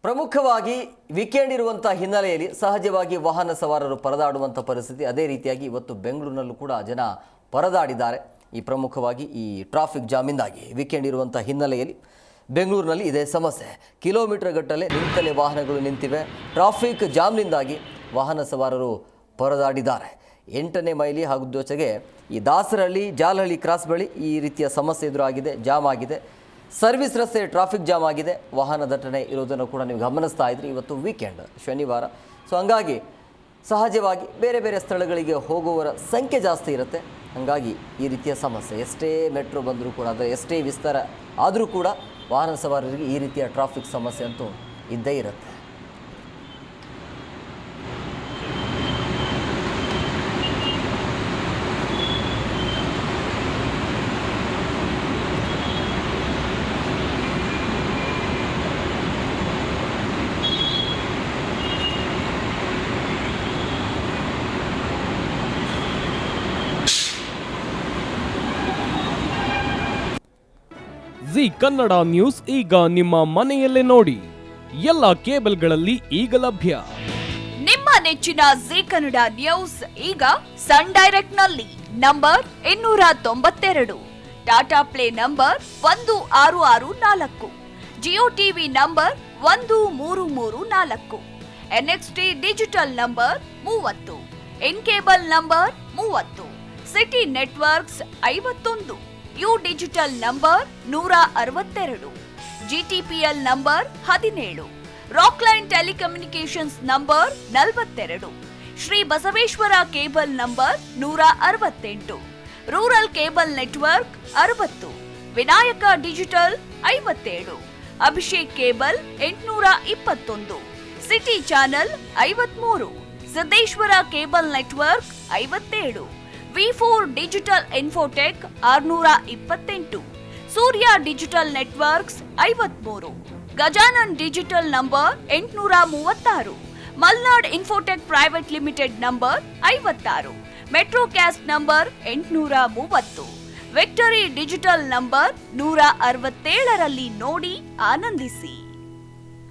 ಪ್ರಮುಖವಾಗಿ ವೀಕೆಂಡ್ ಇರುವಂಥ ಹಿನ್ನೆಲೆಯಲ್ಲಿ ಸಹಜವಾಗಿ ವಾಹನ ಸವಾರರು ಪರದಾಡುವಂಥ ಪರಿಸ್ಥಿತಿ. ಅದೇ ರೀತಿಯಾಗಿ ಇವತ್ತು ಬೆಂಗಳೂರಿನಲ್ಲೂ ಕೂಡ ಜನ ಪರದಾಡಿದ್ದಾರೆ. ಈ ಪ್ರಮುಖವಾಗಿ ಈ ಟ್ರಾಫಿಕ್ ಜಾಮಿಂದಾಗಿ ವೀಕೆಂಡ್ ಇರುವಂಥ ಹಿನ್ನೆಲೆಯಲ್ಲಿ ಬೆಂಗಳೂರಿನಲ್ಲಿ ಇದೇ ಸಮಸ್ಯೆ. ಕಿಲೋಮೀಟರ್ ಗಟ್ಟಲೆ ನಿಂತಲೇ ವಾಹನಗಳು ನಿಂತಿವೆ. ಟ್ರಾಫಿಕ್ ಜಾಮ್ನಿಂದಾಗಿ ವಾಹನ ಸವಾರರು ಪರದಾಡಿದ್ದಾರೆ. 8ನೇ ಮೈಲಿ ಹಾಗೂ ಜೊತೆಗೆ ಈ ದಾಸರಹಳ್ಳಿ ಜಾಲಹಳ್ಳಿ ಕ್ರಾಸ್ ಬಳಿ ಈ ರೀತಿಯ ಸಮಸ್ಯೆ ಎದುರಾಗಿದೆ, ಜಾಮ್ ಆಗಿದೆ. ಸರ್ವಿಸ್ ರಸ್ತೆ ಟ್ರಾಫಿಕ್ ಜಾಮ್ ಆಗಿದೆ. ವಾಹನ ದಟ್ಟಣೆ ಇರೋದನ್ನು ಕೂಡ ನೀವು ಗಮನಿಸ್ತಾ ಇದ್ರಿ. ಇವತ್ತು ವೀಕೆಂಡ್ ಶನಿವಾರ, ಸೊ ಹಂಗಾಗಿ ಸಹಜವಾಗಿ ಬೇರೆ ಬೇರೆ ಸ್ಥಳಗಳಿಗೆ ಹೋಗುವವರ ಸಂಖ್ಯೆ ಜಾಸ್ತಿ ಇರುತ್ತೆ. ಹಾಗಾಗಿ ಈ ರೀತಿಯ ಸಮಸ್ಯೆ ಎಷ್ಟೇ ಮೆಟ್ರೋ ಬಂದರೂ ಕೂಡ, ಅಂದರೆ ಎಷ್ಟೇ ವಿಸ್ತಾರ ಆದರೂ ಕೂಡ ವಾಹನ ಸವಾರರಿಗೆ ಈ ರೀತಿಯ ಟ್ರಾಫಿಕ್ ಸಮಸ್ಯೆ ಅಂತೂ ಇದ್ದೇ ಇರುತ್ತೆ. ಜಿ ಕನ್ನಡ ನ್ಯೂಸ್ ಈಗ ನಿಮ್ಮ ಮನೆಯಲ್ಲೇ ನೋಡಿ. ಎಲ್ಲ ಕೇಬಲ್ಗಳಲ್ಲಿ ಈಗ ಲಭ್ಯ. ನಿಮ್ಮ ನೆಚ್ಚಿನ ಜಿ ಕನ್ನಡ ನ್ಯೂಸ್ ಈಗ ಸನ್ ಡೈರೆಕ್ಟ್ ನಲ್ಲಿ number 292, Tata play number 1664, Jio TV number 1334, NXT digital number 30, in cable number 30, city networks 51, U digital number 162, GTPL number 17, Rockline telecommunications number 42, Shri Basaveshwara cable number 168, rural cable network 60, Vinayaka digital 57, Abhishek cable 821, city channel 53, Siddeshwara cable network 57, V4 digital Infotech 628, Surya digital networks 53, Gajanan digital number 836, Malnad infotech private limited number 56, metro cast number 830, victory digital number 167ರಲ್ಲಿ ನೋಡಿ ಆನಂದಿಸಿ.